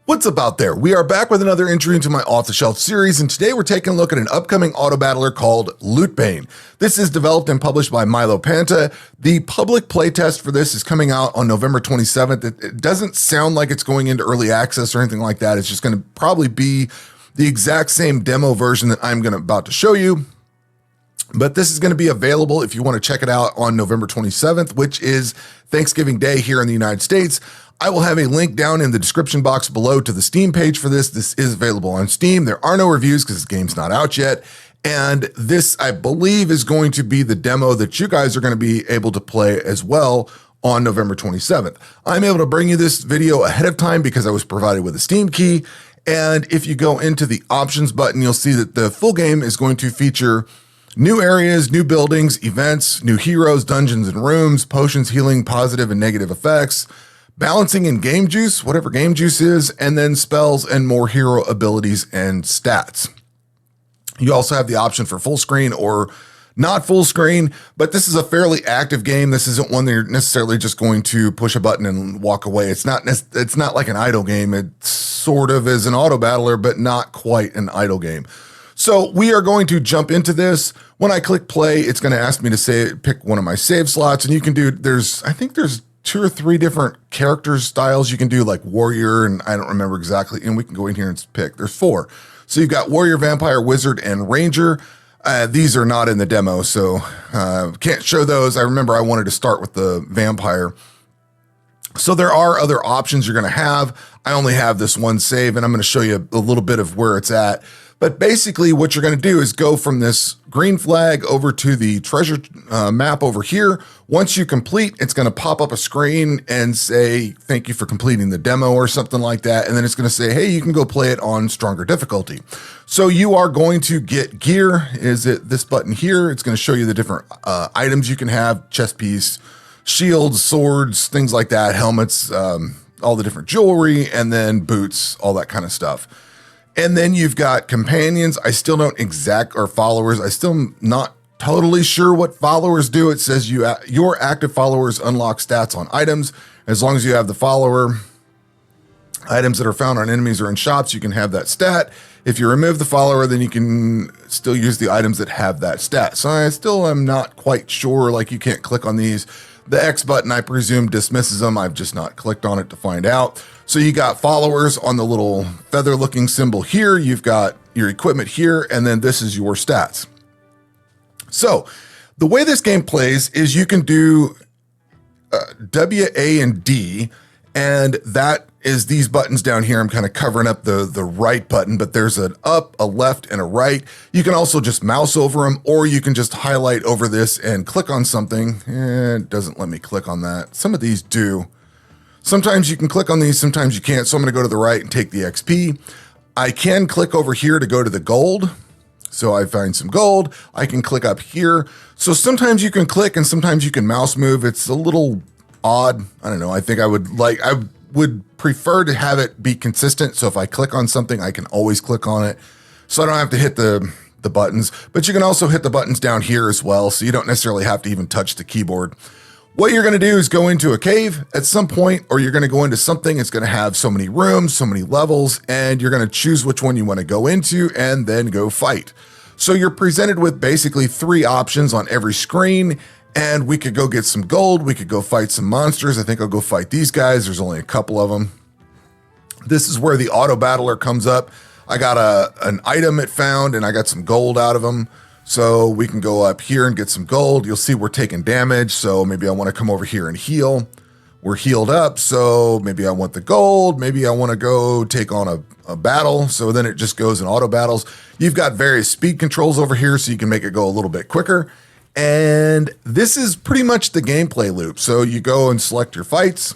What's up out there? We are back with another entry into my off-the-shelf series, and today we're taking a look at an upcoming auto battler called Bane. This is developed and published by Milo Panta. The public playtest for this is coming out on November 27th. It doesn't sound like it's going into early access or anything like that. It's just going to probably be the exact same demo version that I'm about to show you. But this is going to be available if you want to check it out on November 27th, which is Thanksgiving Day here in the United States. I will have a link down in the description box below to the Steam page for this. This is available on Steam. There are no reviews because this game's not out yet. And this, I believe, is going to be the demo that you guys are going to be able to play as well on November 27th. I'm able to bring you this video ahead of time because I was provided with a Steam key. And if you go into the options button, you'll see that the full game is going to feature new areas, new buildings, events, new heroes, dungeons and rooms, potions, healing, positive and negative effects, balancing and game juice, whatever game juice is, and then spells and more hero abilities and stats. You also have the option for full screen or not full screen, but this is a fairly active game. This isn't one that you're necessarily just going to push a button and walk away. It's not like an idle game. It sort of is an auto battler, but not quite an idle game. So we are going to jump into this. When I click play, it's going to ask me to pick one of my save slots, and you can do, I think there's 2 or 3 different character styles you can do, like warrior, and I don't remember exactly, and we can go in here and pick. There's 4. So you've got warrior, vampire, wizard, and ranger. These are not in the demo, so can't show those. I remember I wanted to start with the vampire. So there are other options you're going to have. I only have this one save, and I'm going to show you a little bit of where it's at. But basically what you're going to do is go from this green flag over to the treasure map over here. Once you complete, it's going to pop up a screen and say, thank you for completing the demo or something like that. And then it's going to say, hey, you can go play it on stronger difficulty. So you are going to get gear. Is it this button here? It's going to show you the different items you can have, chest piece, shields, swords, things like that, helmets, all the different jewelry, and then boots, all that kind of stuff. And then you've got companions. I still don't or followers. I still not totally sure what followers do. It says your active followers unlock stats on items. As long as you have the follower, items that are found on enemies or in shops, you can have that stat. If you remove the follower, then you can still use the items that have that stat. So I still am not quite sure, like you can't click on these. The X button, I presume, dismisses them. I've just not clicked on it to find out. So you got followers on the little feather looking symbol here. You've got your equipment here, and then this is your stats. So the way this game plays is you can do W, A, and D, and that is these buttons down here. I'm kind of covering up the right button, but there's an up, a left, and a right. You can also just mouse over them, or you can just highlight over this and click on something. It doesn't let me click on that. Some of these do. Sometimes you can click on these, sometimes you can't. So I'm going to go to the right and take the XP. I can click over here to go to the gold. So I find some gold. I can click up here. So sometimes you can click and sometimes you can mouse move. It's a little odd. I don't know. I think I would prefer to have it be consistent. So if I click on something, I can always click on it. So I don't have to hit the buttons, but you can also hit the buttons down here as well. So you don't necessarily have to even touch the keyboard. What you're going to do is go into a cave at some point, or you're going to go into something. It's going to have so many rooms, so many levels, and you're going to choose which one you want to go into and then go fight. So you're presented with basically 3 options on every screen, and we could go get some gold. We could go fight some monsters. I think I'll go fight these guys. There's only a couple of them. This is where the auto battler comes up. I got an item it found, and I got some gold out of them. So we can go up here and get some gold. You'll see we're taking damage, so maybe I want to come over here and heal. We're healed up, so maybe I want the gold. Maybe I want to go take on a battle, so then it just goes in auto battles. You've got various speed controls over here, so you can make it go a little bit quicker. And this is pretty much the gameplay loop. So you go and select your fights.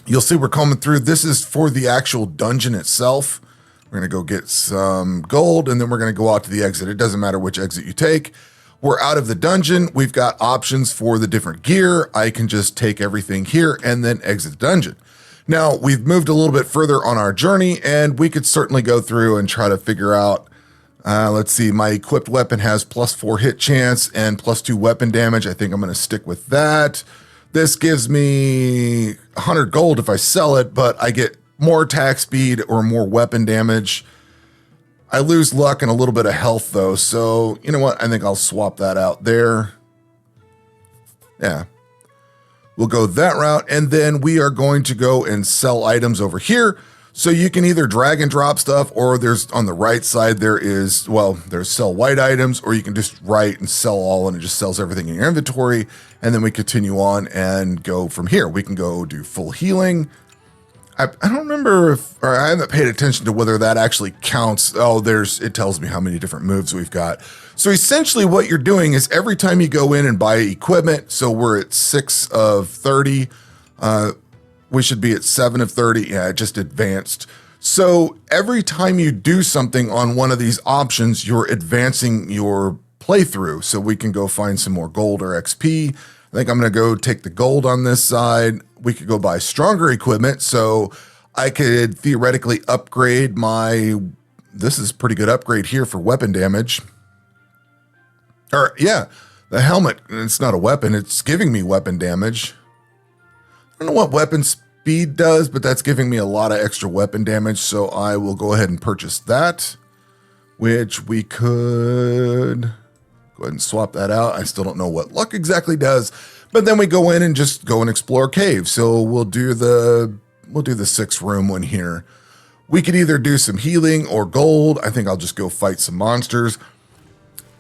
You'll see we're coming through. This is for the actual dungeon itself. We're going to go get some gold, and then we're going to go out to the exit. It doesn't matter which exit you take. We're out of the dungeon. We've got options for the different gear. I can just take everything here and then exit the dungeon. Now, we've moved a little bit further on our journey, and we could certainly go through and try to figure out, let's see, my equipped weapon has +4 hit chance and +2 weapon damage. I think I'm going to stick with that. This gives me 100 gold if I sell it, but I get more attack speed or more weapon damage. I lose luck and a little bit of health though. So you know what? I think I'll swap that out there. Yeah. We'll go that route. And then we are going to go and sell items over here. So you can either drag and drop stuff, or there's on the right side, there's sell white items, or you can just write and sell all, and it just sells everything in your inventory. And then we continue on and go from here. We can go do full healing. I don't remember or I haven't paid attention to whether that actually counts. Oh, it tells me how many different moves we've got. So essentially what you're doing is every time you go in and buy equipment, so we're at 6 of 30, we should be at 7 of 30. Yeah, it just advanced. So every time you do something on one of these options, you're advancing your playthrough. So we can go find some more gold or XP. I think I'm going to go take the gold on this side. We could go buy stronger equipment. So I could theoretically upgrade this is a pretty good upgrade here for weapon damage. Or yeah, the helmet, it's not a weapon. It's giving me weapon damage. I don't know what weapon speed does, but that's giving me a lot of extra weapon damage. So I will go ahead and purchase that, which we could go ahead and swap that out. I still don't know what luck exactly does, but then we go in and just go and explore caves. So we'll do the 6th room one here. We could either do some healing or gold. I think I'll just go fight some monsters,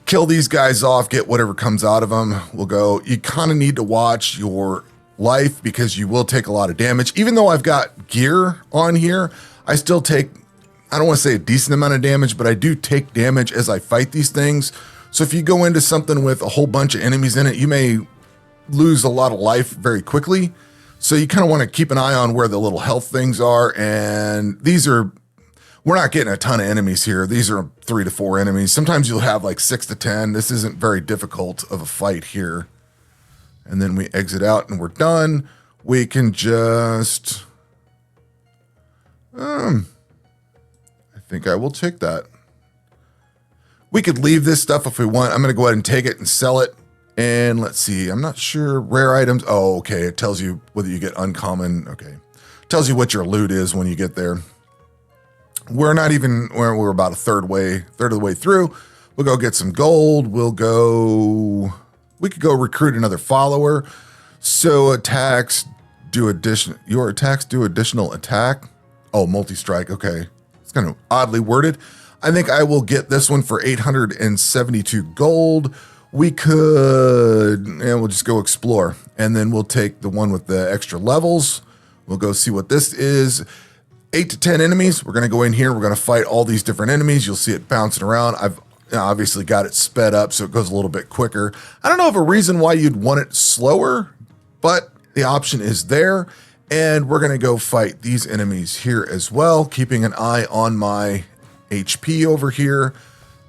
kill these guys off, get whatever comes out of them. We'll go. You kind of need to watch your life because you will take a lot of damage. Even though I've got gear on here, I still take, I don't want to say a decent amount of damage, but I do take damage as I fight these things. So if you go into something with a whole bunch of enemies in it, you may lose a lot of life very quickly. So you kind of want to keep an eye on where the little health things are. And we're not getting a ton of enemies here. These are 3 to 4 enemies. Sometimes you'll have like 6 to 10. This isn't very difficult of a fight here. And then we exit out and we're done. We can just, I think I will take that. We could leave this stuff if we want. I'm going to go ahead and take it and sell it. And let's see, I'm not sure. Rare items. Oh, okay. It tells you whether you get uncommon. Okay. It tells you what your loot is when you get there. We're about a third of the way through. We'll go get some gold. We could go recruit another follower. So your attacks do additional attack. Oh, multi-strike. Okay. It's kind of oddly worded. I think I will get this one for 872 gold. We'll just go explore. And then we'll take the one with the extra levels. We'll go see what this is. 8 to 10 enemies. We're going to go in here. We're going to fight all these different enemies. You'll see it bouncing around. I've obviously got it sped up so it goes a little bit quicker. I don't know of a reason why you'd want it slower, but the option is there. And we're going to go fight these enemies here as well, keeping an eye on my HP over here.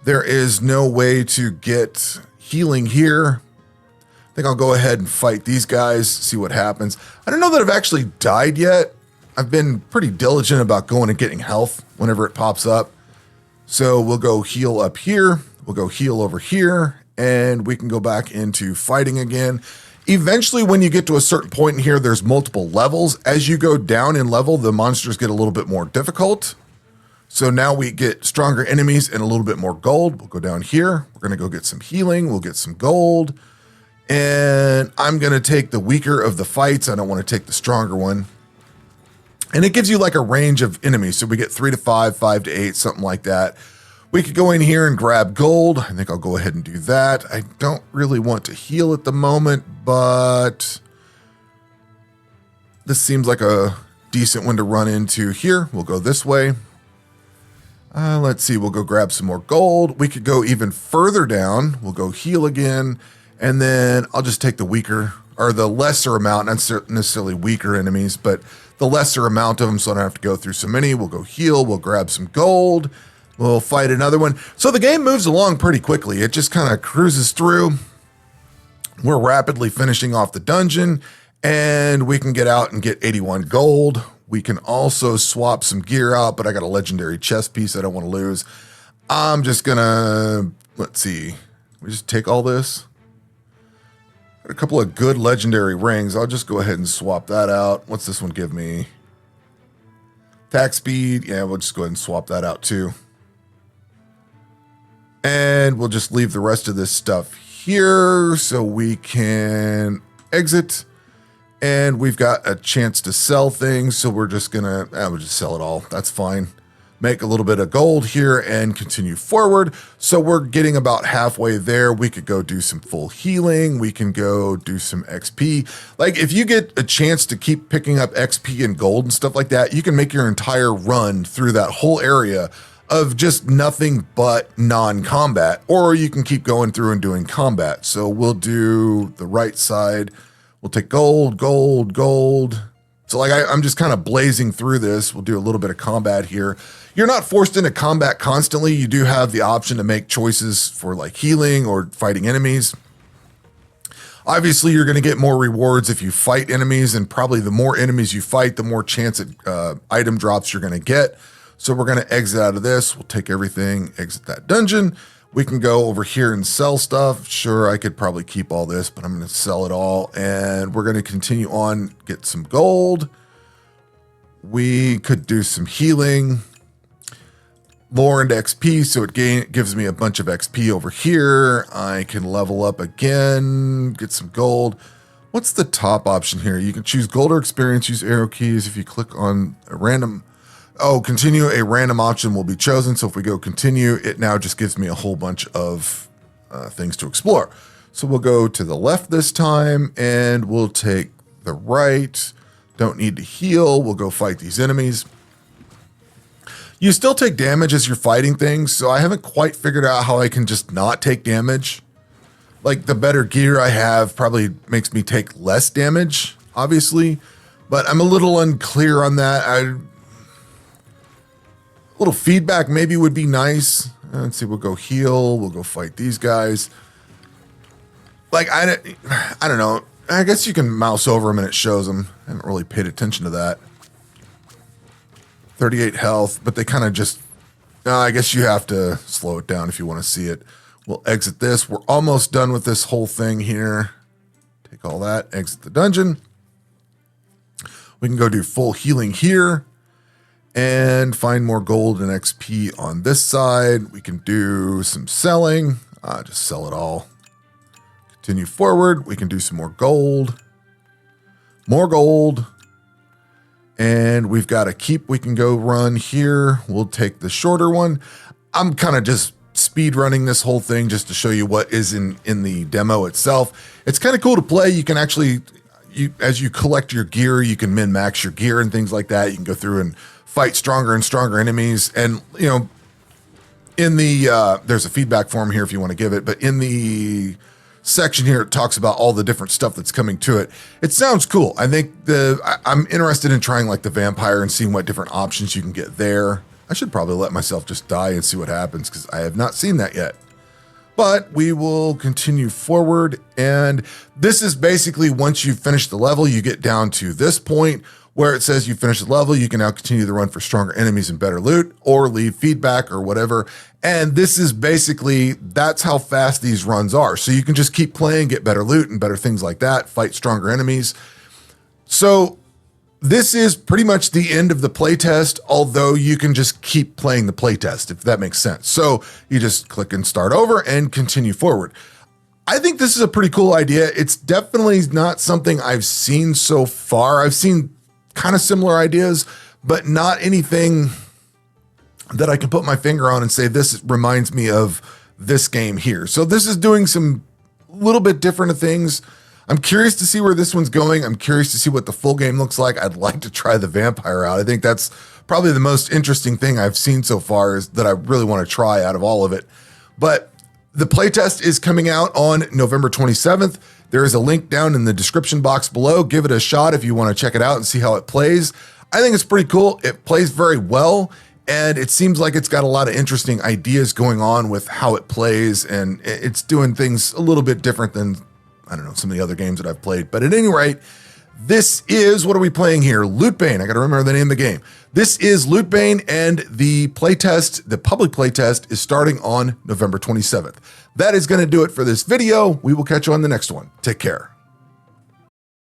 There is no way to get healing here. I think I'll go ahead and fight these guys, see what happens. I don't know that I've actually died yet. I've been pretty diligent about going and getting health whenever it pops up. So we'll go heal up here. We'll go heal over here, and we can go back into fighting again. Eventually, when you get to a certain point in here, there's multiple levels. As you go down in level, the monsters get a little bit more difficult. So now we get stronger enemies and a little bit more gold. We'll go down here. We're going to go get some healing. We'll get some gold. And I'm going to take the weaker of the fights. I don't want to take the stronger one. And it gives you like a range of enemies. So we get 3 to 5, 5 to 8, something like that. We could go in here and grab gold. I think I'll go ahead and do that. I don't really want to heal at the moment, but this seems like a decent one to run into here. We'll go this way. Let's see. We'll go grab some more gold. We could go even further down. We'll go heal again. And then I'll just take the weaker or the lesser amount, not necessarily weaker enemies, but the lesser amount of them so I don't have to go through so many. We'll go heal. We'll grab some gold. We'll fight another one. So the game moves along pretty quickly. It just kind of cruises through. We're rapidly finishing off the dungeon, and we can get out and get 81 gold. We can also swap some gear out, but I got a legendary chest piece I don't want to lose. I'm just gonna, let's see. We just take all this. Got a couple of good legendary rings. I'll just go ahead and swap that out. What's this one give me? Attack speed, yeah, we'll just go ahead and swap that out too. And we'll just leave the rest of this stuff here so we can exit. And we've got a chance to sell things, so we're just gonna, we'll just sell it all. That's fine. Make a little bit of gold here and continue forward. So we're getting about halfway there. We could go do some full healing. We can go do some XP. Like if you get a chance to keep picking up XP and gold and stuff like that, you can make your entire run through that whole area of just nothing but non-combat, or you can keep going through and doing combat. So we'll do the right side. We'll take gold, gold, gold. So like I'm just kind of blazing through this. We'll do a little bit of combat here. You're not forced into combat constantly. You do have the option to make choices for like healing or fighting enemies. Obviously, you're going to get more rewards if you fight enemies, and probably the more enemies you fight, the more chance at item drops you're going to get. So we're going to exit out of this. We'll take everything, exit that dungeon. We can go over here and sell stuff. Sure, I could probably keep all this, but I'm going to sell it all. And we're going to continue on, get some gold. We could do some healing. Lore and XP, so it gives me a bunch of XP over here. I can level up again, get some gold. What's the top option here? You can choose gold or experience, use arrow keys. If you click on a random, continue, a random option will be chosen. So if we go continue, it now just gives me a whole bunch of things to explore. So we'll go to the left this time and we'll take the right. Don't need to heal. We'll go fight these enemies. You still take damage as you're fighting things, so I haven't quite figured out how I can just not take damage. Like the better gear I have probably makes me take less damage, obviously, but I'm a little unclear on that. A little feedback maybe would be nice. Let's see, we'll go heal, we'll go fight these guys. Like, I don't know. I guess you can mouse over them and it shows them. I haven't really paid attention to that. 38 health, but they kind of just, I guess you have to slow it down if you want to see it. We'll exit this. We're almost done with this whole thing here. Take all that, exit the dungeon. We can go do full healing here and find more gold and XP on this side. We can do some selling, just sell it all. Continue forward. We can do some more gold, and we've got a keep we can go run here. We'll take the shorter one. I'm kind of just speed running this whole thing just to show you what is in the demo itself. It's kind of cool to play. You can actually, as you collect your gear, you can min-max your gear and things like that. You can go through and fight stronger and stronger enemies. And, you know, in the, there's a feedback form here if you want to give it, but in the section here, it talks about all the different stuff that's coming to it. It sounds cool. I think I'm interested in trying like the vampire and seeing what different options you can get there. I should probably let myself just die and see what happens because I have not seen that yet. But we will continue forward. And this is basically once you've finished the level, you get down to this point where it says you finished the level. You can now continue the run for stronger enemies and better loot or leave feedback or whatever. And this is basically, that's how fast these runs are. So you can just keep playing, get better loot and better things like that, fight stronger enemies. So this is pretty much the end of the playtest, although you can just keep playing the playtest, if that makes sense. So you just click and start over and continue forward. I think this is a pretty cool idea. It's definitely not something I've seen so far. I've seen kind of similar ideas, but not anything that I can put my finger on and say, this reminds me of this game here. So this is doing some little bit different of things. I'm curious to see where this one's going. I'm curious to see what the full game looks like. I'd like to try the vampire out. I think that's probably the most interesting thing I've seen so far is that I really want to try out of all of it. But the playtest is coming out on November 27th. There is a link down in the description box below. Give it a shot if you want to check it out and see how it plays. I think it's pretty cool. It plays very well. And it seems like it's got a lot of interesting ideas going on with how it plays. And it's doing things a little bit different than, I don't know, some of the other games that I've played. But at any rate, this is, what are we playing here? Loot Bane. I got to remember the name of the game. This is Loot Bane, and the playtest, the public playtest, is starting on November 27th. That is going to do it for this video. We will catch you on the next one. Take care.